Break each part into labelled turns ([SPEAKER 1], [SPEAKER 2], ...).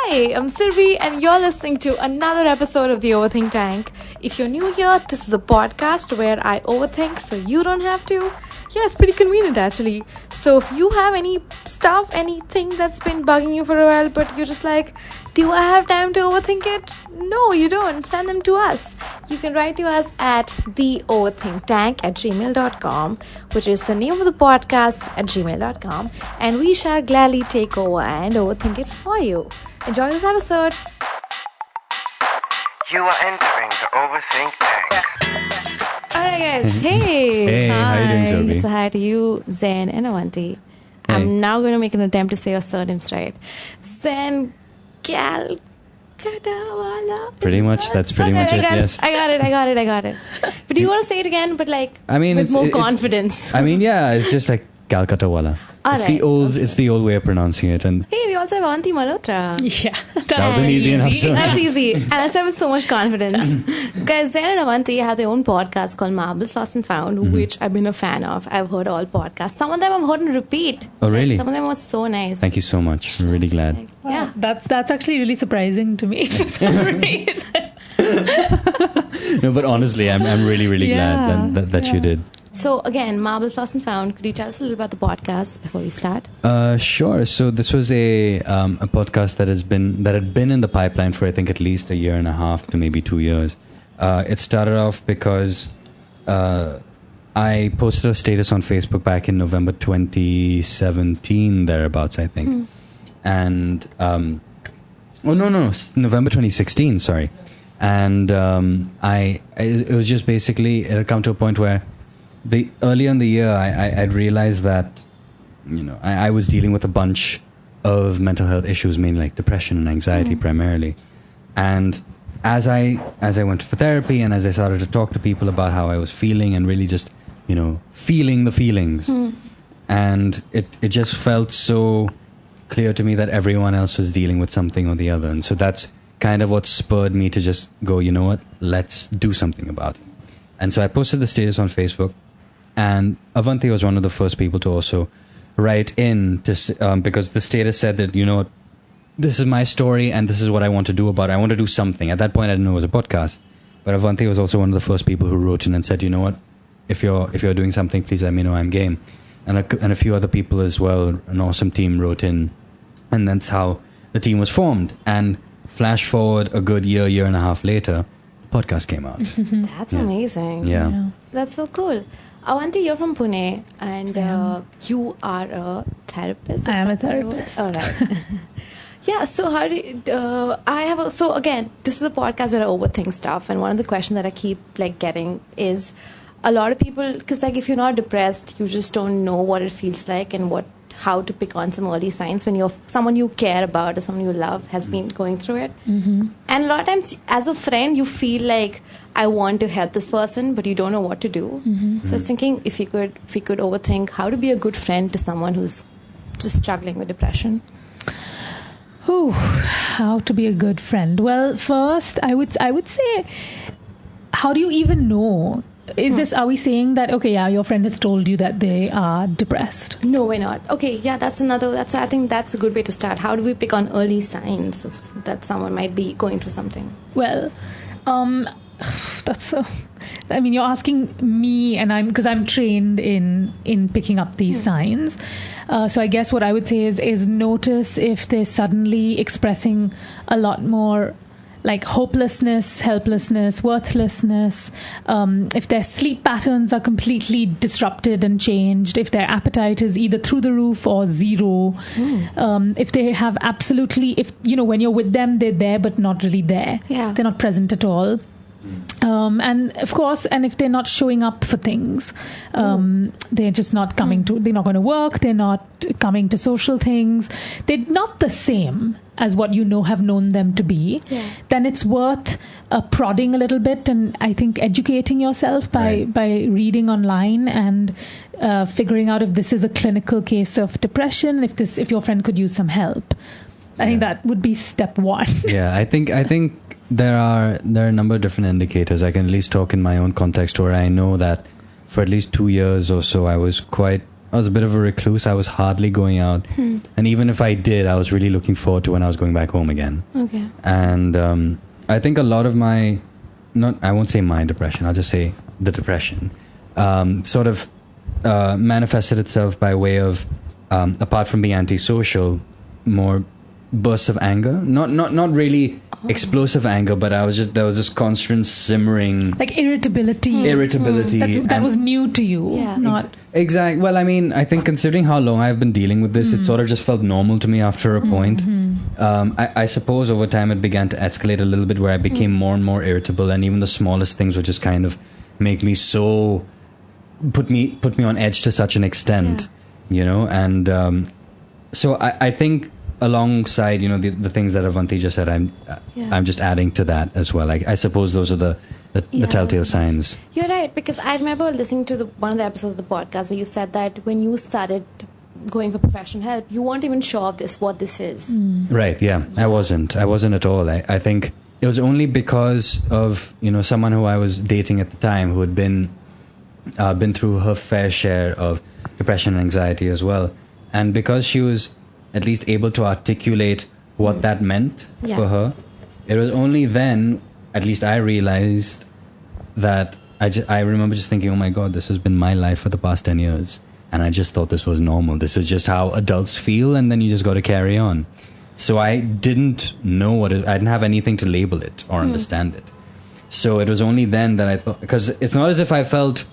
[SPEAKER 1] Hi, I'm Sirvi, and you're listening to another episode of the Overthink Tank. If you're new here, this is a podcast where I overthink so you don't have to. Yeah, it's pretty convenient actually. So if you have anything that's been bugging you for a while, but you're just like, do I have time to overthink it? No, you don't. Send them to us. You can write to us at theoverthinktank@gmail.com, which is the name of the podcast at gmail.com, and we shall gladly take over and overthink it for you. Enjoy this episode.
[SPEAKER 2] You are entering the Overthink Tank.
[SPEAKER 1] Alright guys, hey!
[SPEAKER 3] Hey, how you doing, Zoe?
[SPEAKER 1] It's a hi to you, Zain and Avanti.
[SPEAKER 3] Hey.
[SPEAKER 1] I'm now going to make an attempt to say your surnames right. Zain Calcuttawala.
[SPEAKER 3] Pretty much, that's pretty much it, yes.
[SPEAKER 1] I got it. But do you want to say it again, but like with more confidence?
[SPEAKER 3] It's just like Calcuttawala. It's the old way of pronouncing it, and
[SPEAKER 1] Hey, we also have Avanti Malhotra.
[SPEAKER 4] Yeah,
[SPEAKER 3] that was an easy enough.
[SPEAKER 1] That's easy. And I said with so much confidence. Guys, Zain and Avanti have their own podcast called Marbles Lost and Found, which I've been a fan of. I've heard all podcasts. Some of them I've heard on repeat.
[SPEAKER 3] Oh, really?
[SPEAKER 1] Some of them were so nice.
[SPEAKER 3] Thank you so much. I'm really glad.
[SPEAKER 1] Yeah.
[SPEAKER 4] that's actually really surprising to me for some reason.
[SPEAKER 3] No, but honestly, I'm really glad that you did.
[SPEAKER 1] So again, Marbles Lost and Found. Could you tell us a little about the podcast before we start?
[SPEAKER 3] Sure. So this was a podcast that had been in the pipeline for I think at least a year and a half to maybe 2 years. It started off because I posted a status on Facebook back in November 2017 thereabouts, I think, and November 2016. Sorry, and it was just basically it had come to a point where. Earlier in the year, I'd realized that, I was dealing with a bunch of mental health issues, mainly like depression and anxiety primarily. And as I went for therapy and as I started to talk to people about how I was feeling and really just, feeling the feelings, and it just felt so clear to me that everyone else was dealing with something or the other. And so that's kind of what spurred me to just go, you know what, let's do something about it. And so I posted the status on Facebook. And Avanti was one of the first people to also write in because the status said that, this is my story and this is what I want to do about it. I want to do something. At that point, I didn't know it was a podcast. But Avanti was also one of the first people who wrote in and said, you know what, if you're doing something, please let me know. I'm game. And a few other people as well, an awesome team wrote in. And that's how the team was formed. And flash forward a good year and a half later, the podcast came out.
[SPEAKER 1] That's amazing.
[SPEAKER 3] Yeah.
[SPEAKER 1] That's so cool. Avanti, you're from Pune, and you are a therapist.
[SPEAKER 4] I am a therapist.
[SPEAKER 1] All right. Yeah. So how do you, so again, this is a podcast where I overthink stuff, and one of the questions that I keep getting is a lot of people, because if you're not depressed, you just don't know what it feels like and how to pick on some early signs when someone you care about or someone you love has been going through it. And a lot of times as a friend you feel like I want to help this person but you don't know what to do. So I was thinking if we could overthink how to be a good friend to someone who's just struggling with depression.
[SPEAKER 4] How to be a good friend? Well, first I would say, how do you even know? Are we saying that, your friend has told you that they are depressed?
[SPEAKER 1] No, we're not. Okay, yeah, I think that's a good way to start. How do we pick on early signs that someone might be going through something?
[SPEAKER 4] Well, you're asking me, and because I'm trained in picking up these signs. So I guess what I would say is notice if they're suddenly expressing a lot more like hopelessness, helplessness, worthlessness, if their sleep patterns are completely disrupted and changed, if their appetite is either through the roof or zero, if they have when you're with them, they're there but not really there.
[SPEAKER 1] Yeah.
[SPEAKER 4] They're not present at all. And of course, and if they're not showing up for things, they're just not coming they're not going to work, they're not coming to social things, they're not the same as what have known them to be, then it's worth prodding a little bit and I think educating yourself by reading online and figuring out if this is a clinical case of depression, if your friend could use some help. I think that would be step one.
[SPEAKER 3] Yeah, I think there are a number of different indicators. I can at least talk in my own context where I know that for at least 2 years or so I was quite I was a bit of a recluse. I was hardly going out. And even if I did, I was really looking forward to when I was going back home again.
[SPEAKER 1] Okay.
[SPEAKER 3] And I think a lot of I won't say my depression, I'll just say the depression, sort of manifested itself by way of, apart from being antisocial, more bursts of anger. Not really explosive anger, but there was this constant simmering,
[SPEAKER 4] like irritability. That was new to you.
[SPEAKER 1] Yeah.
[SPEAKER 4] Not
[SPEAKER 3] Exactly. Well, I mean, I think considering how long I've been dealing with this, it sort of just felt normal to me after a point. I suppose over time it began to escalate a little bit, where I became more and more irritable, and even the smallest things would just kind of make me so put me on edge to such an extent, you know. And so I think alongside, you know, the things that Avanti just said, I'm just adding to that as well. I suppose those are the telltale signs.
[SPEAKER 1] You're right, because I remember listening to one of the episodes of the podcast where you said that when you started going for professional help, you weren't even sure of what this is.
[SPEAKER 3] Right, yeah. I wasn't at all. I think it was only because of, you know, someone who I was dating at the time who had been through her fair share of depression and anxiety as well. And because she was at least able to articulate what that meant for her, it was only then, at least I realized that I remember just thinking, oh my God, this has been my life for the past 10 years. And I just thought this was normal. This is just how adults feel, and then you just got to carry on. So I didn't know I didn't have anything to label it or understand it. So it was only then that I thought, because it's not as if I felt...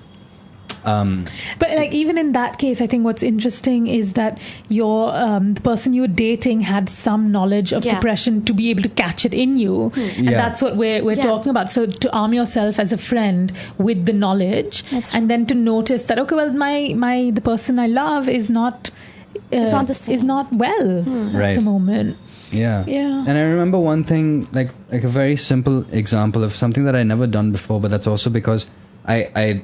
[SPEAKER 4] But like even in that case, I think what's interesting is that the person you were dating had some knowledge of depression to be able to catch it in you, and that's what we're talking about. So to arm yourself as a friend with the knowledge, and then to notice that, okay, well, the person I love is not
[SPEAKER 1] the same.
[SPEAKER 4] is not well at the moment.
[SPEAKER 3] Yeah. And I remember one thing, like a very simple example of something that I never done before, but that's also because I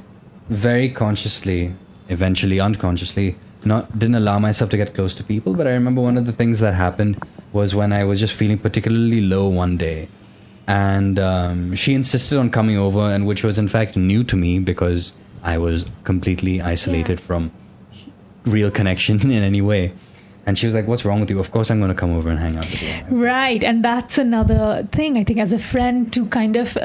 [SPEAKER 3] very consciously, eventually unconsciously, didn't allow myself to get close to people. But I remember one of the things that happened was when I was just feeling particularly low one day, and she insisted on coming over, and which was in fact new to me because I was completely isolated from real connection in any way. And she was like, what's wrong with you? Of course I'm going to come over and hang out with you.
[SPEAKER 4] Right. And that's another thing, I think, as a friend, to kind of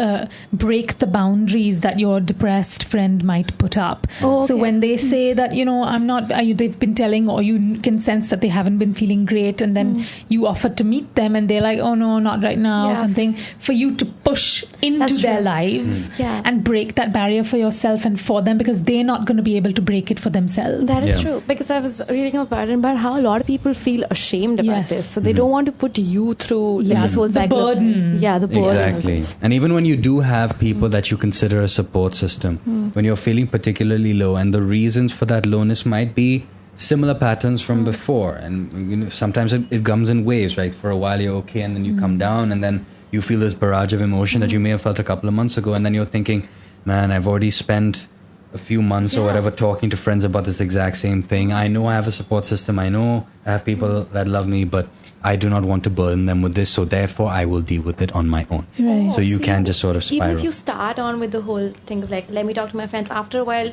[SPEAKER 4] break the boundaries that your depressed friend might put up.
[SPEAKER 1] Oh, okay.
[SPEAKER 4] So when they say that, you know, I'm not, they've been telling, or you can sense that they haven't been feeling great, and then you offer to meet them and they're like, oh no, not right now, or something, for you to push into their lives and break that barrier for yourself and for them, because they're not going to be able to break it for themselves.
[SPEAKER 1] That is true, because I was reading about how a lot of people feel ashamed about this, so they don't want to put you through this whole cycle.
[SPEAKER 4] Burden.
[SPEAKER 1] The burden.
[SPEAKER 3] Exactly. And even when you do have people that you consider a support system, when you're feeling particularly low, and the reasons for that lowness might be similar patterns from before, and you know, sometimes it comes in waves, right? For a while you're okay, and then you come down, and then you feel this barrage of emotion that you may have felt a couple of months ago, and then you're thinking, man, I've already spent a few months or whatever talking to friends about this exact same thing. I know I have a support system, I know I have people that love me, but I do not want to burden them with this, so therefore I will deal with it on my own.
[SPEAKER 1] Right.
[SPEAKER 3] So you can just sort of spiral.
[SPEAKER 1] Even if you start on with the whole thing of like, let me talk to my friends, after a while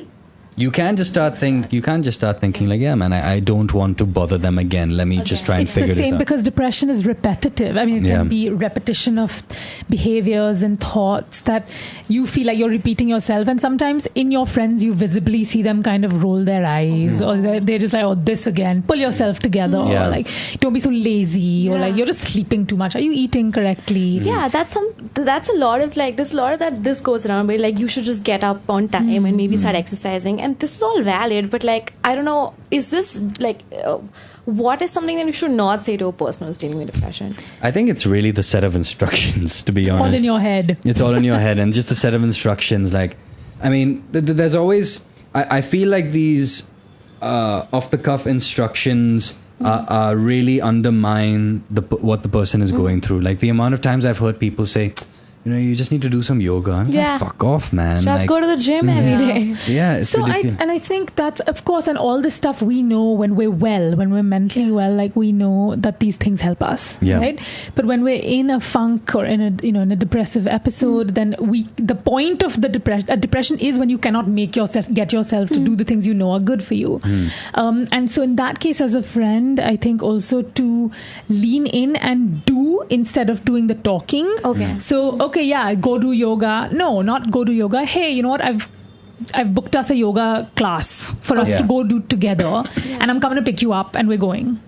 [SPEAKER 3] you can't just start thinking like, yeah, man, I don't want to bother them again. Let me just try and figure this out.
[SPEAKER 4] It's the same, because depression is repetitive. I mean, it can be repetition of behaviors and thoughts that you feel like you're repeating yourself. And sometimes in your friends, you visibly see them kind of roll their eyes, or they're just like, oh, this again. Pull yourself together, or like, don't be so lazy, or like, you're just sleeping too much. Are you eating correctly?
[SPEAKER 1] Yeah, that's a lot of like, there's a lot of that this goes around where like you should just get up on time and maybe start exercising. And this is all valid, but like, I don't know, is this like, what is something that you should not say to a person who's dealing with depression?
[SPEAKER 3] I think it's really the set of instructions, to be honest.
[SPEAKER 4] All in your head.
[SPEAKER 3] It's all in your head, and just a set of instructions. Like, I mean, there's always, I feel like these off-the-cuff instructions really undermine what the person is going through. Like, the amount of times I've heard people say, you just need to do some yoga. I'm
[SPEAKER 1] Yeah.
[SPEAKER 3] like, fuck off, man.
[SPEAKER 1] Just
[SPEAKER 3] Like,
[SPEAKER 1] go to the gym every day.
[SPEAKER 3] yeah, it's
[SPEAKER 4] So
[SPEAKER 3] ridiculous.
[SPEAKER 4] I think that's, of course, and all this stuff we know when we're well, when we're mentally well, like we know that these things help us,
[SPEAKER 3] Yeah.
[SPEAKER 4] right? But when we're in a funk or in a in a depressive episode, then the point of the depression is when you cannot get yourself to do the things you know are good for you. And so in that case, as a friend, I think also to lean in and do instead of doing the talking.
[SPEAKER 1] Okay.
[SPEAKER 4] So go do yoga. No, not go do yoga. Hey, you know what? I've booked us a yoga class for us
[SPEAKER 3] Yeah.
[SPEAKER 4] to go do together, and I'm coming to pick you up, and we're going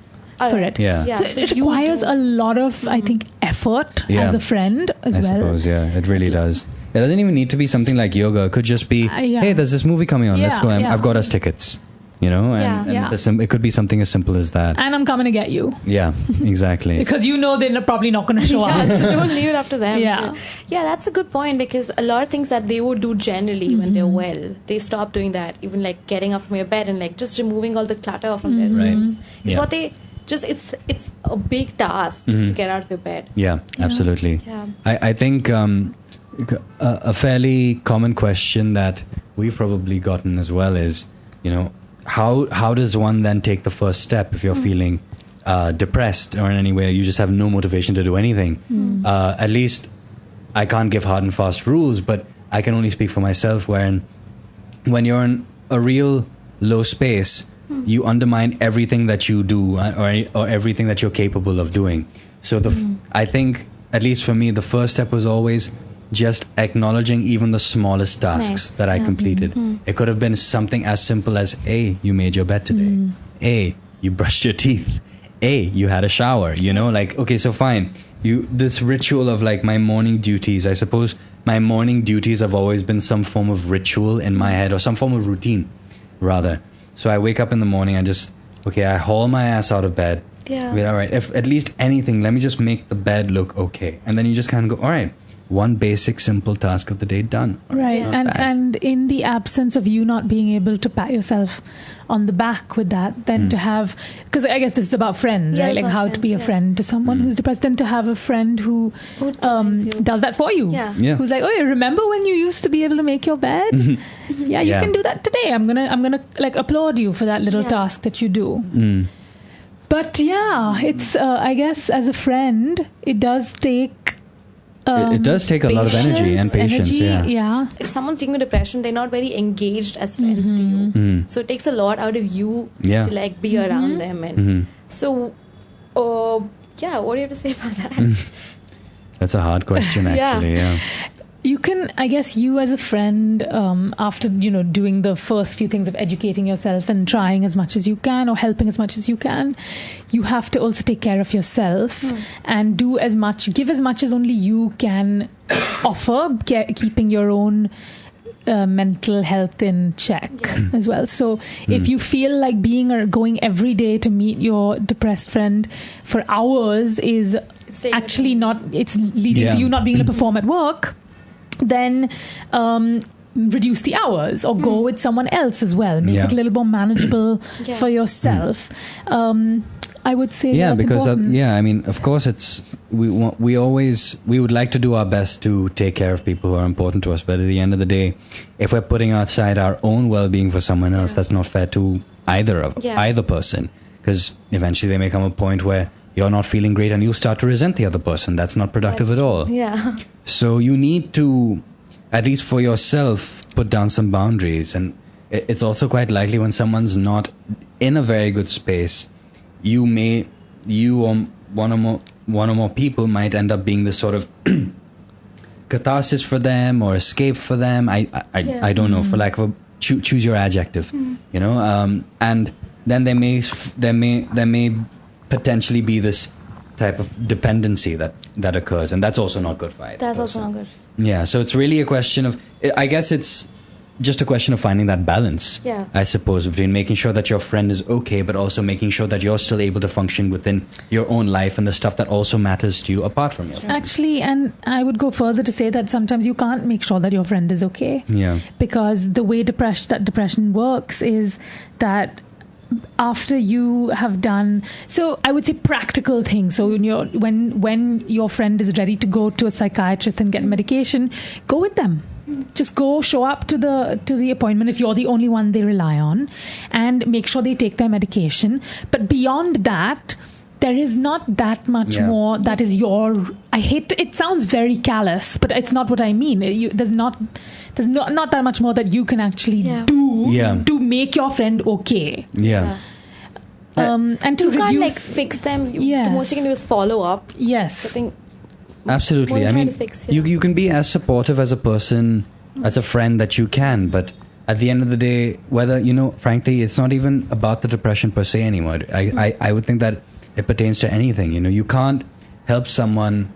[SPEAKER 1] All
[SPEAKER 4] for
[SPEAKER 1] right.
[SPEAKER 4] it.
[SPEAKER 3] Yeah.
[SPEAKER 1] Yeah.
[SPEAKER 4] So
[SPEAKER 1] So
[SPEAKER 4] it
[SPEAKER 1] you
[SPEAKER 4] requires
[SPEAKER 1] do-
[SPEAKER 4] a lot of, I think, effort
[SPEAKER 3] Yeah.
[SPEAKER 4] as a friend as
[SPEAKER 3] I
[SPEAKER 4] well.
[SPEAKER 3] suppose, yeah, it really does. It doesn't even need to be something like yoga. It could just be,
[SPEAKER 4] Yeah.
[SPEAKER 3] hey, there's this movie coming on. Let's
[SPEAKER 4] Yeah,
[SPEAKER 3] go.
[SPEAKER 4] yeah.
[SPEAKER 3] I've got us tickets. And,
[SPEAKER 1] Yeah.
[SPEAKER 3] and
[SPEAKER 4] Yeah.
[SPEAKER 3] it could be something as simple as that.
[SPEAKER 4] And I'm coming to get you
[SPEAKER 3] Yeah, exactly.
[SPEAKER 4] because you know they're probably not going to show
[SPEAKER 1] Yeah,
[SPEAKER 4] up.
[SPEAKER 1] so don't leave it up to them.
[SPEAKER 4] Yeah.
[SPEAKER 1] Yeah, that's a good point because a lot of things that they would do generally when they're well, they stop doing that. Even like getting up from your bed and like just removing all the clutter from their
[SPEAKER 3] Right.
[SPEAKER 1] rooms. It's
[SPEAKER 3] Yeah.
[SPEAKER 1] what they just it's a big task just to get out of your bed.
[SPEAKER 3] Yeah, absolutely.
[SPEAKER 1] Yeah.
[SPEAKER 3] I think a fairly common question that we've probably gotten as well is, how does one then take the first step if you're feeling depressed or in any way you just have no motivation to do anything? At least I can't give hard and fast rules, but I can only speak for myself when you're in a real low space, you undermine everything that you do or everything that you're capable of doing. So I think, at least for me, the first step was always just acknowledging even the smallest tasks
[SPEAKER 1] Nice.
[SPEAKER 3] that I completed. It could have been something as simple as, A, you made your bed today. A, you brushed your teeth. A, you had a shower. Like, okay, so fine. This ritual of like my morning duties, I suppose my morning duties have always been some form of ritual in my head or some form of routine, rather. So I wake up in the morning and I haul my ass out of bed.
[SPEAKER 1] Yeah.
[SPEAKER 3] All right, if at least anything, let me just make the bed look okay. And then you just kind of go, all right, one basic simple task of the day done.
[SPEAKER 4] Right,
[SPEAKER 3] Not
[SPEAKER 4] and
[SPEAKER 3] bad.
[SPEAKER 4] and in the absence of you not being able to pat yourself on the back with that, then to have, because I guess this is about friends,
[SPEAKER 1] Yeah,
[SPEAKER 4] right?
[SPEAKER 1] it's
[SPEAKER 4] Like
[SPEAKER 1] about
[SPEAKER 4] how to
[SPEAKER 1] friends,
[SPEAKER 4] be a
[SPEAKER 1] yeah.
[SPEAKER 4] friend to someone who's depressed, then to have a friend who
[SPEAKER 1] reminds you.
[SPEAKER 4] does that for you.
[SPEAKER 1] Yeah.
[SPEAKER 3] Yeah.
[SPEAKER 4] Who's like, oh, you remember when you used to be able to make your bed? Yeah, you
[SPEAKER 3] Yeah.
[SPEAKER 4] can do that today. I'm gonna like applaud you for that little
[SPEAKER 1] Yeah.
[SPEAKER 4] task that you do. But yeah, it's I guess as a friend, it does take.
[SPEAKER 3] It does take a lot of energy and patience.
[SPEAKER 4] Yeah.
[SPEAKER 1] If someone's dealing with depression, they're not very engaged as friends to you. So it takes a lot out of you
[SPEAKER 3] Yeah.
[SPEAKER 1] to like be around them. And so, what do you have to say about that?
[SPEAKER 3] That's a hard question, actually. Yeah.
[SPEAKER 4] You can, I guess, you as a friend, after doing the first few things of educating yourself and trying as much as you can or helping as much as you can, you have to also take care of yourself and give as much as only you can offer, keeping your own mental health in check as well. So if you feel like being or going every day to meet your depressed friend for hours is
[SPEAKER 1] taking
[SPEAKER 4] actually not, it's leading to you not being able to perform at work, then reduce the hours or go with someone else as well. Make it a little more manageable for yourself. I would say
[SPEAKER 3] Yeah,
[SPEAKER 4] that's
[SPEAKER 3] because
[SPEAKER 4] important.
[SPEAKER 3] I mean, of course, we would like to do our best to take care of people who are important to us, but at the end of the day, if we're putting aside our own well-being for someone else, that's not fair to either person, because eventually there may come a point where you're not feeling great and you start to resent the other person. That's not productive at all.
[SPEAKER 1] Yeah.
[SPEAKER 3] So you need to, at least for yourself, put down some boundaries. And it's also quite likely when someone's not in a very good space, you or one or more people might end up being this sort of catharsis for them or escape for them. I don't know, for lack of a choose your adjective, and then there may potentially be this type of dependency that occurs, and that's also not good for either
[SPEAKER 1] That's also
[SPEAKER 3] person.
[SPEAKER 1] not good.
[SPEAKER 3] Yeah, so it's really a question of, I guess it's just a question of finding that balance, I suppose, between making sure that your friend is okay, but also making sure that you're still able to function within your own life and the stuff that also matters to you apart from your friend.
[SPEAKER 4] Actually, and I would go further to say that sometimes you can't make sure that your friend is okay.
[SPEAKER 3] Yeah.
[SPEAKER 4] Because the way that depression works is that after you have done, so I would say practical things. So when your friend is ready to go to a psychiatrist and get medication, go with them. Just go, show up to the appointment if you're the only one they rely on, and make sure they take their medication. But beyond that, there is not that much more that is it sounds very callous, but it's not what I mean. There's not that much more that you can actually do to make your friend okay. And to
[SPEAKER 1] you
[SPEAKER 4] reduce,
[SPEAKER 1] can't like fix them. The most you can do is follow up.
[SPEAKER 4] Yes.
[SPEAKER 1] I think
[SPEAKER 3] Absolutely. I mean, you can be as supportive as a person, as a friend that you can, but at the end of the day, whether, frankly, it's not even about the depression per se anymore. I would think that it pertains to anything. You can't help someone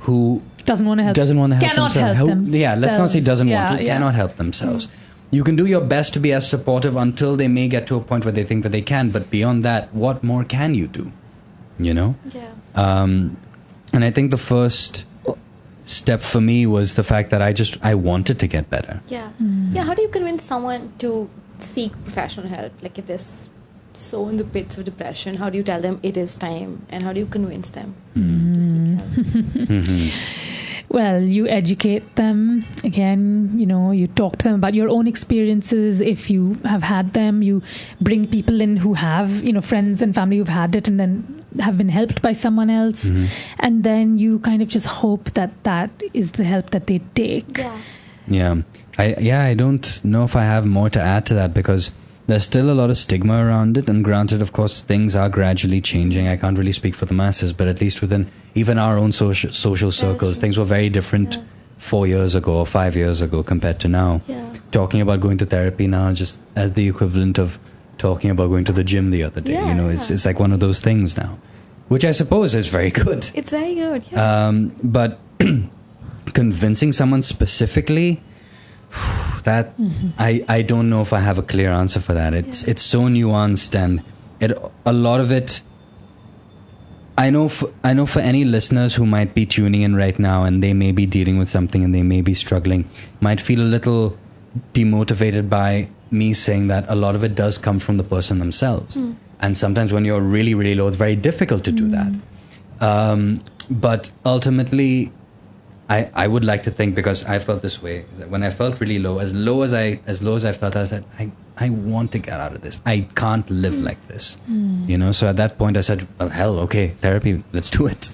[SPEAKER 3] who
[SPEAKER 4] doesn't want to help
[SPEAKER 3] themselves.
[SPEAKER 4] Themselves.
[SPEAKER 3] Yeah, let's not say doesn't want to, cannot help themselves. You can do your best to be as supportive until they may get to a point where they think that they can, but beyond that, what more can you do? And I think the first step for me was the fact that I wanted to get better.
[SPEAKER 1] How do you convince someone to seek professional help? Like if they're so in the pits of depression, how do you tell them it is time, and how do you convince them to seek help?
[SPEAKER 4] Well, you educate them. Again, you talk to them about your own experiences. If you have had them, you bring people in who have, friends and family who've had it and then have been helped by someone else. And then you kind of just hope that is the help that they take.
[SPEAKER 3] I don't know if I have more to add to that, because there's still a lot of stigma around it, and granted, of course, things are gradually changing. I can't really speak for the masses, but at least within even our own social circles, things were very different 4 years ago or 5 years ago compared to now. Talking about going to therapy now just as the equivalent of talking about going to the gym the other day. It's like one of those things now, which I suppose is very good.
[SPEAKER 1] It's very good.
[SPEAKER 3] But convincing someone specifically, that I don't know if I have a clear answer for that. It's so nuanced, and a lot of it. I know for any listeners who might be tuning in right now and they may be dealing with something and they may be struggling, might feel a little demotivated by me saying that a lot of it does come from the person themselves. And sometimes when you're really, really low, it's very difficult to do that. But ultimately, I would like to think, because I felt this way, that when I felt really low, as low as I felt, I said, I want to get out of this. I can't live like this. So at that point I said, well, hell, okay, therapy, let's do it.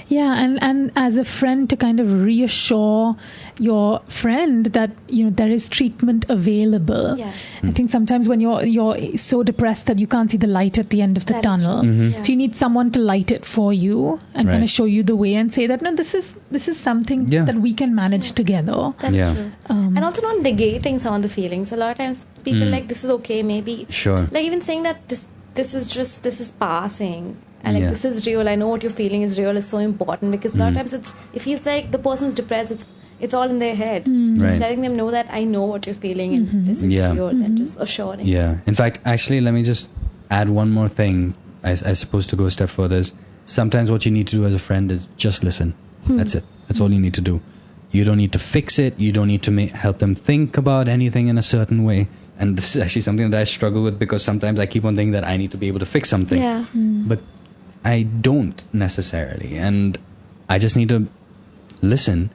[SPEAKER 4] And as a friend, to kind of reassure your friend that there is treatment available. I think sometimes when you're so depressed that you can't see the light at the end of the tunnel, so you need someone to light it for you and kind of show you the way and say that no, this is something that we can manage together.
[SPEAKER 1] That's true. And also not negating some of the feelings. A lot of times people like, this is okay, maybe. Like even saying that this is passing. And like, this is real. I know what you're feeling is real is so important, because a lot of times it feels like the person's depressed. It's all in their head. Just letting them know that I know what you're feeling and this is real, and just assuring.
[SPEAKER 3] In fact, actually, let me just add one more thing. I suppose to go a step further is sometimes what you need to do as a friend is just listen. That's it. That's all you need to do. You don't need to fix it. You don't need to help them think about anything in a certain way. And this is actually something that I struggle with, because sometimes I keep on thinking that I need to be able to fix something. But I don't necessarily, and I just need to listen.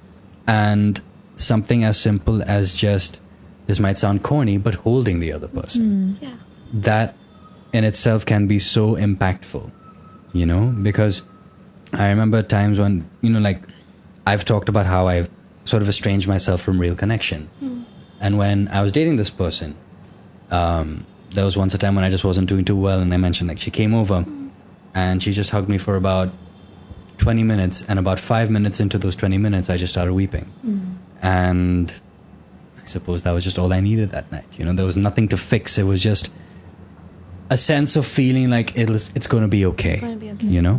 [SPEAKER 3] And something as simple as just, this might sound corny, but holding the other person, that in itself can be so impactful, because I remember times when, like I've talked about how I've sort of estranged myself from real connection. And when I was dating this person, there was once a time when I just wasn't doing too well, and I mentioned, like, she came over and she just hugged me for about 20 minutes, and about 5 minutes into those 20 minutes I just started weeping. And I suppose that was just all I needed that night. There was nothing to fix. It was just a sense of feeling like it's going to be okay. It's going to be okay.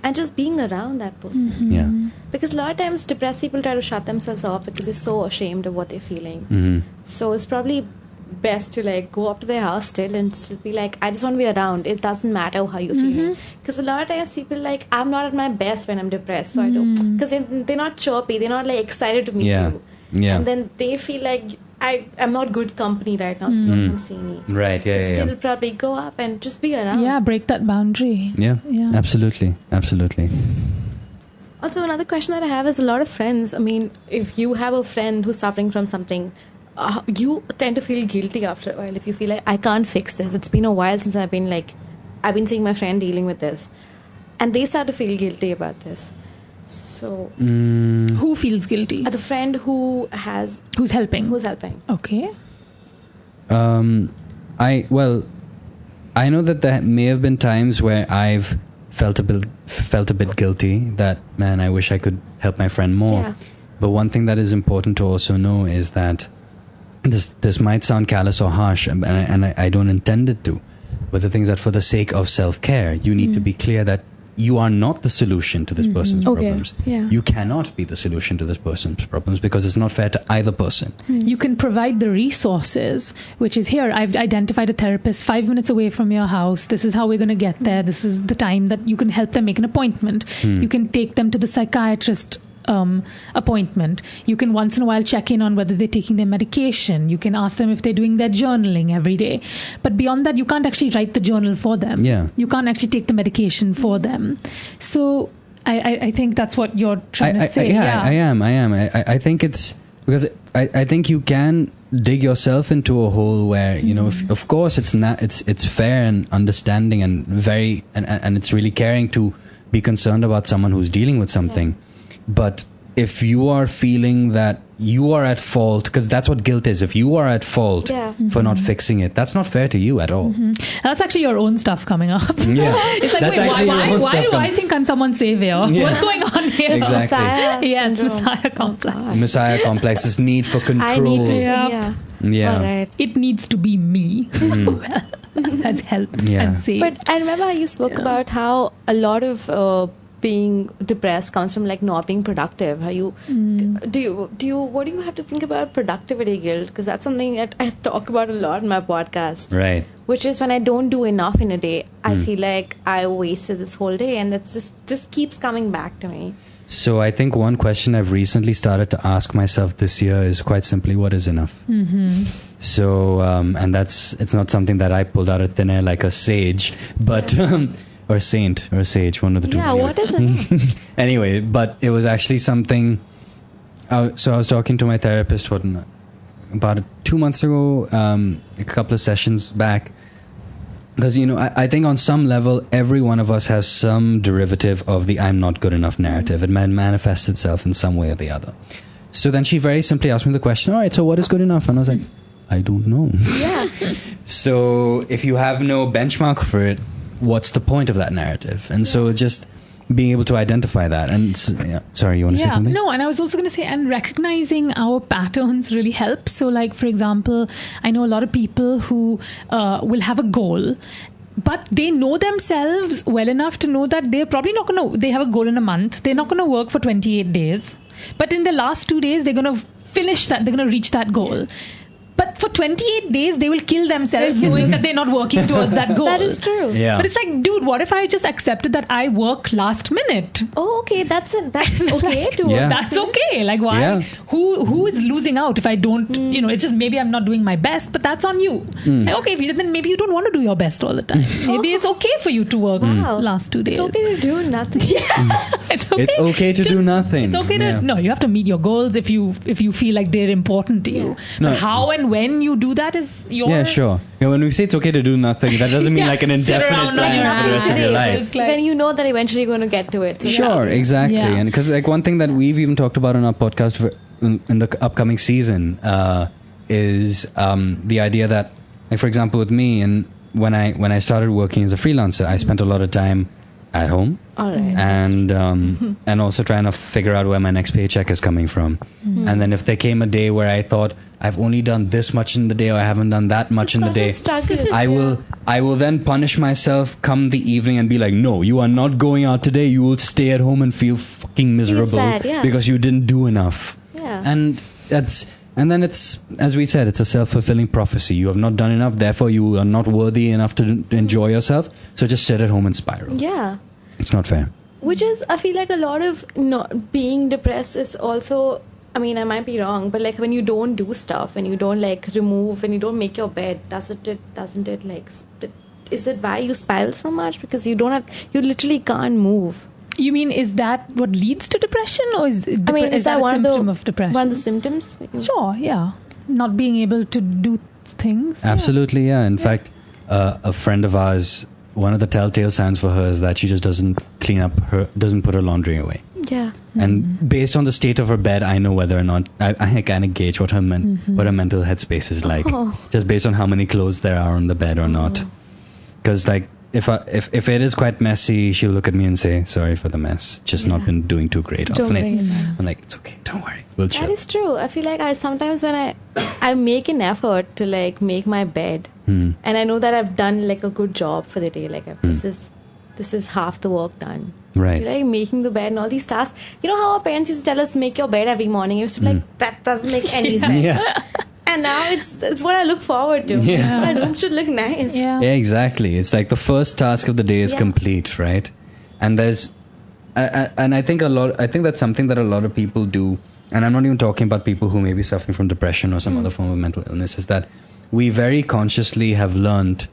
[SPEAKER 1] And just being around that person. Because a lot of times depressed people try to shut themselves off because they're so ashamed of what they're feeling. So it's probably best to like go up to their house still and still be like, I just want to be around. It doesn't matter how you're feeling. Because a lot of times people like, I'm not at my best when I'm depressed, so I don't. Because they're not chirpy, they're not like excited to meet you. And then they feel like I'm not good company right now, so you don't see me.
[SPEAKER 3] Right. Yeah.
[SPEAKER 1] Still probably go up and just be around.
[SPEAKER 4] Yeah, break that boundary.
[SPEAKER 3] Yeah.
[SPEAKER 4] Yeah.
[SPEAKER 3] Absolutely.
[SPEAKER 1] Also, another question that I have is a lot of friends. I mean, if you have a friend who's suffering from something, you tend to feel guilty after a while. If you feel like, I can't fix this. It's been a while since I've been seeing my friend dealing with this. And they start to feel guilty about this. So,
[SPEAKER 4] Who feels guilty?
[SPEAKER 1] the friend who's
[SPEAKER 4] helping? Okay.
[SPEAKER 3] I know that there may have been times where I've felt a bit guilty that, man, I wish I could help my friend more.
[SPEAKER 1] Yeah.
[SPEAKER 3] But one thing that is important to also know is that this might sound callous or harsh, and I don't intend it to, but the things that for the sake of self-care, you need to be clear that you are not the solution to this person's problems.
[SPEAKER 1] Yeah.
[SPEAKER 3] You cannot be the solution to this person's problems because it's not fair to either person.
[SPEAKER 4] You can provide the resources, which is here. I've identified a therapist 5 minutes away from your house. This is how we're going to get there. This is the time that you can help them make an appointment. You can take them to the psychiatrist appointment. You can once in a while check in on whether they're taking their medication. You can ask them if they're doing their journaling every day. But beyond that, you can't actually write the journal for them.
[SPEAKER 3] Yeah.
[SPEAKER 4] You can't actually take the medication for them. So I think that's what you're trying to say.
[SPEAKER 3] I am. I think it's because I think you can dig yourself into a hole where, you know, of course it's fair and understanding and very and it's really caring to be concerned about someone who's dealing with something. But if you are feeling that you are at fault, because that's what guilt is, if you are at fault for not fixing it, that's not fair to you at all.
[SPEAKER 4] That's actually your own stuff coming up.
[SPEAKER 3] Yeah.
[SPEAKER 4] It's like, why do I think I'm someone's savior?
[SPEAKER 3] Yeah.
[SPEAKER 4] What's going on here?
[SPEAKER 3] Exactly.
[SPEAKER 4] Messiah complex.
[SPEAKER 3] Messiah complex, this need for control.
[SPEAKER 1] I need to
[SPEAKER 4] Yeah.
[SPEAKER 3] Yeah.
[SPEAKER 1] All right.
[SPEAKER 4] It needs to be me who has helped and saved.
[SPEAKER 1] But I remember how you spoke about how a lot of being depressed comes from like not being productive. How you what do you have to think about productivity guilt? Because that's something that I talk about a lot in my podcast.
[SPEAKER 3] Right.
[SPEAKER 1] Which is when I don't do enough in a day, I feel like I wasted this whole day, and this keeps coming back to me.
[SPEAKER 3] So I think one question I've recently started to ask myself this year is quite simply, what is enough? So, and it's not something that I pulled out of thin air like a sage, but, or a saint or a sage, one of the two.
[SPEAKER 1] Yeah, what is it?
[SPEAKER 3] Anyway, but it was actually something, so I was talking to my therapist about 2 months ago, a couple of sessions back, because, you know, I think on some level, every one of us has some derivative of the I'm not good enough narrative. It manifests itself in some way or the other. So then she very simply asked me the question, all right, so what is good enough? And I was like, I don't know.
[SPEAKER 1] Yeah.
[SPEAKER 3] So if you have no benchmark for it, what's the point of that narrative? And so just being able to identify that. And sorry, you want to say something?
[SPEAKER 4] No, and I was also going to say, and recognizing our patterns really helps. So like, for example, I know a lot of people who will have a goal, but they know themselves well enough to know that they're probably not going to, they have a goal in a month, they're not going to work for 28 days. But in the last 2 days, they're going to finish that, they're going to reach that goal. But for 28 days, they will kill themselves knowing that they're not working towards that goal.
[SPEAKER 1] That is true.
[SPEAKER 3] Yeah.
[SPEAKER 4] But it's like, dude, what if I just accepted that I work last minute?
[SPEAKER 1] Oh, okay. That's okay to
[SPEAKER 3] Yeah.
[SPEAKER 4] That's okay. Like, why?
[SPEAKER 3] Yeah.
[SPEAKER 4] Who is losing out if I don't, you know, it's just maybe I'm not doing my best, but that's on you. Like, okay, then maybe you don't want to do your best all the time. Maybe it's okay for you to work last 2 days.
[SPEAKER 1] It's okay to do nothing.
[SPEAKER 4] It's okay.
[SPEAKER 3] It's okay to do nothing.
[SPEAKER 4] It's okay to, no, you have to meet your goals if you feel like they're important to you.
[SPEAKER 3] No.
[SPEAKER 4] But how and when you do that is your...
[SPEAKER 3] Yeah, sure. Yeah, when we say it's okay to do nothing, that doesn't mean like an
[SPEAKER 4] sit
[SPEAKER 3] indefinite
[SPEAKER 4] around on
[SPEAKER 3] plan
[SPEAKER 4] your
[SPEAKER 3] for the rest of your
[SPEAKER 1] today.
[SPEAKER 3] life.
[SPEAKER 4] It's like-
[SPEAKER 1] When you know that eventually you're going to get to it. So
[SPEAKER 3] Sure, exactly.
[SPEAKER 4] Yeah.
[SPEAKER 3] And because like one thing that we've even talked about on our podcast in the upcoming season is the idea that, like, for example, with me, and when I started working as a freelancer, I spent a lot of time at home.
[SPEAKER 1] All right.
[SPEAKER 3] And also trying to figure out where my next paycheck is coming from. And then if there came a day where I thought I've only done this much in the day or I haven't done that much in the day, I will then punish myself come the evening and be like, no, you are not going out today. You will stay at home and feel fucking miserable
[SPEAKER 1] sad, yeah.
[SPEAKER 3] because you didn't do enough.
[SPEAKER 1] Yeah.
[SPEAKER 3] And then it's, as we said, it's a self-fulfilling prophecy. You have not done enough, therefore you are not worthy enough to enjoy yourself. So just sit at home and spiral.
[SPEAKER 1] Yeah.
[SPEAKER 3] It's not fair.
[SPEAKER 1] Which is, I feel like a lot of being depressed is also I mean, I might be wrong, but like when you don't do stuff, when you don't like remove, when you don't make your bed, doesn't it like, is it why you spiral so much? Because you literally can't move.
[SPEAKER 4] You mean, is that what leads to depression, or is
[SPEAKER 1] Is that
[SPEAKER 4] a
[SPEAKER 1] one
[SPEAKER 4] symptom of depression?
[SPEAKER 1] One of the symptoms?
[SPEAKER 4] Sure, yeah. Not being able to do things.
[SPEAKER 3] Absolutely, yeah. In fact, a friend of ours, one of the telltale signs for her is that she just doesn't put her laundry away.
[SPEAKER 1] Yeah.
[SPEAKER 3] And based on the state of her bed, I know whether or not I kind of gauge what her mental headspace is like, just based on how many clothes there are on the bed or not. Because like if it is quite messy, she'll look at me and say, "Sorry for the mess. Just not been doing too great of late." I'm like, "It's okay. Don't worry. We'll chill."
[SPEAKER 1] That is true. I feel like I sometimes when I make an effort to like make my bed, and I know that I've done like a good job for the day. Like this is half the work done.
[SPEAKER 3] Right.
[SPEAKER 1] Like making the bed and all these tasks. You know how our parents used to tell us make your bed every morning. It used to be like, that doesn't make any sense.
[SPEAKER 3] Yeah.
[SPEAKER 1] And now it's what I look forward to.
[SPEAKER 3] Yeah.
[SPEAKER 1] My room should look nice.
[SPEAKER 4] Yeah.
[SPEAKER 3] Yeah, exactly. It's like the first task of the day is complete, right? And I think that's something that a lot of people do. And I'm not even talking about people who may be suffering from depression or some other form of mental illness. Is that we very consciously have learned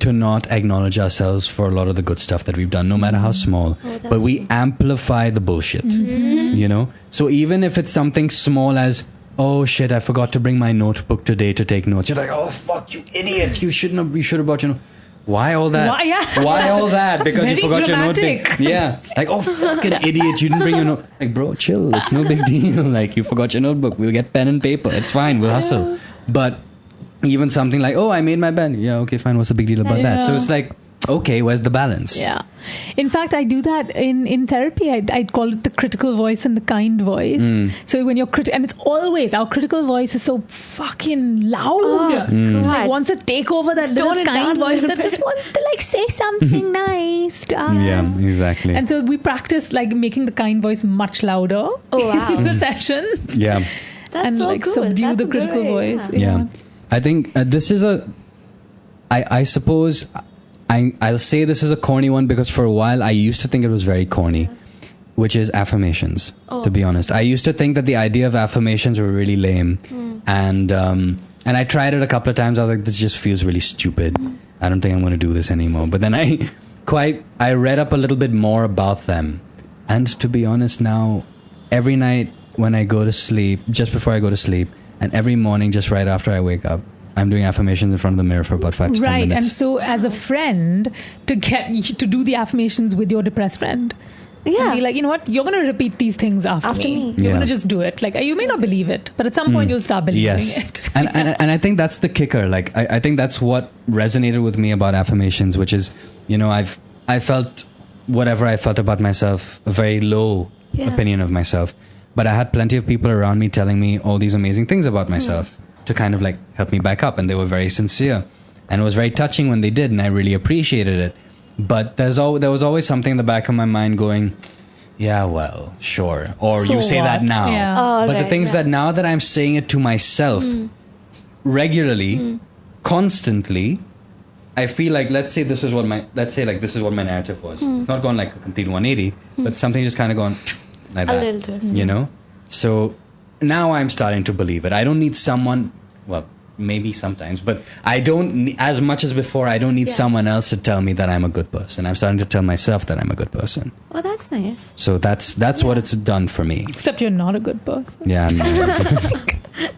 [SPEAKER 3] to not acknowledge ourselves for a lot of the good stuff that we've done, no matter how small. But we amplify the bullshit, you know? So even if it's something small as, "Oh shit, I forgot to bring my notebook today to take notes." You're like, "Oh fuck, you idiot. You should have brought your Why all that?
[SPEAKER 4] Why, yeah.
[SPEAKER 3] Why all that? Because
[SPEAKER 4] very
[SPEAKER 3] you forgot
[SPEAKER 4] dramatic.
[SPEAKER 3] your notebook. Yeah. Like, "Oh fucking idiot, you didn't bring your note." Like, bro, chill. It's no big deal. Like, you forgot your notebook. We'll get pen and paper. It's fine. We'll hustle. But even something like, "Oh, I made my bed." Yeah, okay, fine. What's the big deal about that? So it's like, okay, where's the balance?
[SPEAKER 4] Yeah. In fact, I do that in therapy. I'd call it the critical voice and the kind voice. So when you're and it's always, our critical voice is so fucking loud. Like wants to take over that little kind voice that just wants to like say something nice to us.
[SPEAKER 3] Yeah, exactly.
[SPEAKER 4] And so we practice like making the kind voice much louder in the sessions.
[SPEAKER 3] Yeah.
[SPEAKER 1] That's
[SPEAKER 4] and
[SPEAKER 1] so
[SPEAKER 4] like
[SPEAKER 1] cool.
[SPEAKER 4] subdue
[SPEAKER 1] That's
[SPEAKER 4] the
[SPEAKER 1] a good
[SPEAKER 4] critical
[SPEAKER 1] way,
[SPEAKER 4] voice.
[SPEAKER 3] Yeah. I think this is I suppose I'll say this is a corny one because for a while I used to think it was very corny, which is affirmations, to be honest. I used to think that the idea of affirmations were really lame. And I tried it a couple of times. I was like, this just feels really stupid. I don't think I'm going to do this anymore. But then I read up a little bit more about them. And to be honest now, every night when I go to sleep, just before I go to sleep, and every morning just right after I wake up, I'm doing affirmations in front of the mirror for about 5 to 10 minutes.
[SPEAKER 4] Right, and so as a friend, to do the affirmations with your depressed friend.
[SPEAKER 1] Yeah.
[SPEAKER 4] And be like, you know what, you're going to repeat these things after me. You're going to just do it. Like, you may not believe it, but at some point you'll start believing it.
[SPEAKER 3] and I think that's the kicker. Like, I think that's what resonated with me about affirmations, which is, you know, I felt whatever I felt about myself, a very low opinion of myself. But I had plenty of people around me telling me all these amazing things about myself to kind of like help me back up. And they were very sincere. And it was very touching when they did. And I really appreciated it. But there was always something in the back of my mind going, yeah, well, sure. Or
[SPEAKER 4] So
[SPEAKER 3] you say that
[SPEAKER 4] what?
[SPEAKER 3] now.
[SPEAKER 4] Yeah.
[SPEAKER 3] But the thing is that now that I'm saying it to myself regularly, constantly, I feel like, let's say this is what my narrative was. It's not gone like a complete 180, but something just kind of gone like that.
[SPEAKER 1] A little twist.
[SPEAKER 3] You know? So now I'm starting to believe it. I don't need someone, well, maybe sometimes, but I don't, as much as before, I don't need someone else to tell me that I'm a good person. I'm starting to tell myself that I'm a good person.
[SPEAKER 1] Oh, that's nice.
[SPEAKER 3] So that's what it's done for me.
[SPEAKER 4] Except you're not a good person.
[SPEAKER 3] Yeah.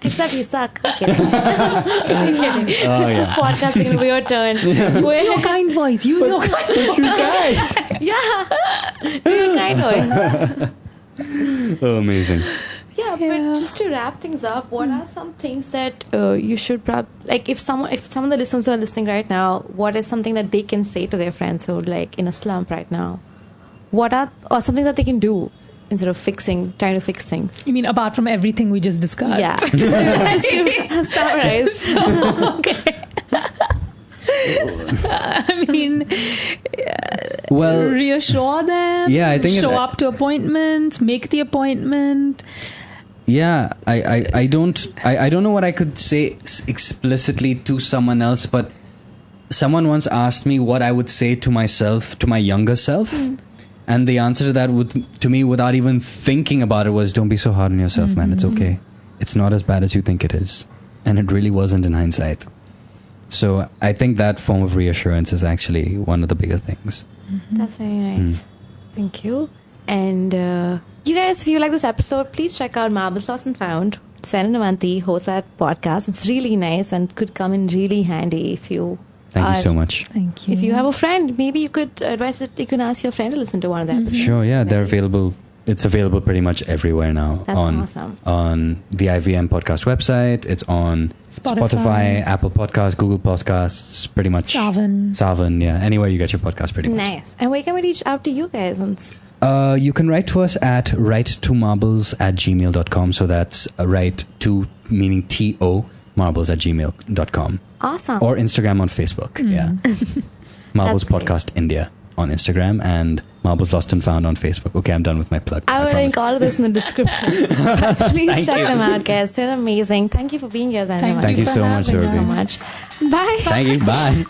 [SPEAKER 1] Except you suck. I'm kidding. I'm kidding. This podcast is going to be your turn.
[SPEAKER 4] Your kind voice. Use your kind voice.
[SPEAKER 1] Yeah. Your kind voice.
[SPEAKER 3] Oh, amazing.
[SPEAKER 1] Yeah, but just to wrap things up, what are some things that you should like if some of the listeners are listening right now, what is something that they can say to their friends who are like in a slump right now? Or something that they can do instead of trying to fix things?
[SPEAKER 4] You mean apart from everything we just discussed?
[SPEAKER 1] Yeah. just to summarize.
[SPEAKER 4] Okay. I mean,
[SPEAKER 3] Well,
[SPEAKER 4] reassure them.
[SPEAKER 3] Yeah, I think
[SPEAKER 4] show up to appointments, make the appointment.
[SPEAKER 3] Yeah, I don't know what I could say explicitly to someone else, but someone once asked me what I would say to myself, to my younger self, and And the answer to that, to me, without even thinking about it, was don't be so hard on yourself, man. It's okay. It's not as bad as you think it is. And it really wasn't in hindsight. So I think that form of reassurance is actually one of the bigger things.
[SPEAKER 1] That's very nice. Thank you. And you guys, if you like this episode, please check out Marbles Lost and Found. Zain and Avanti host that podcast. It's really nice and could come in really handy if you...
[SPEAKER 3] Thank you so much.
[SPEAKER 4] Thank you.
[SPEAKER 1] If you have a friend, maybe you could advise that you can ask your friend to listen to one of the episodes.
[SPEAKER 3] Sure, yeah. They're available. It's available pretty much everywhere now.
[SPEAKER 1] That's awesome.
[SPEAKER 3] On the IVM podcast website. It's on Spotify, Apple Podcasts, Google Podcasts, pretty much. Savan, yeah. Anywhere you get your podcast, pretty much.
[SPEAKER 1] Nice. And where can we reach out to you guys?
[SPEAKER 3] You can write to us at writetomarbles@gmail.com. So that's write to, meaning T-O, marbles@gmail.com.
[SPEAKER 1] Awesome.
[SPEAKER 3] Or Instagram on Facebook. Yeah. Marbles Podcast India on Instagram and Marbles Lost and Found on Facebook. Okay, I'm done with my plug.
[SPEAKER 1] I will link all of this in the description. Please check them out, guys. They're amazing. Thank you for being here, Zain.
[SPEAKER 3] Thank you so much,
[SPEAKER 1] Thank you so much. Bye.
[SPEAKER 3] Thank you. Bye.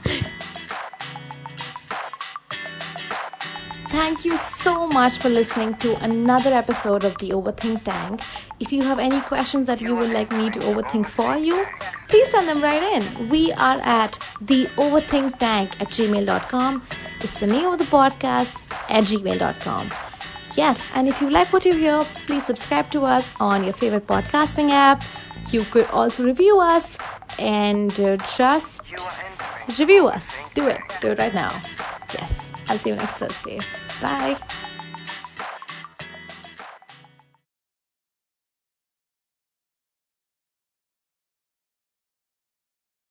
[SPEAKER 1] Thank you so much for listening to another episode of the Overthink Tank. If you have any questions that you would like me to overthink for you, please send them right in. We are at theoverthinktank@gmail.com. It's the name of the podcast at gmail.com. Yes, and if you like what you hear, please subscribe to us on your favorite podcasting app. You could also review us and just review us. Do it. Do it right now. Yes. I'll see you next Thursday. Bye.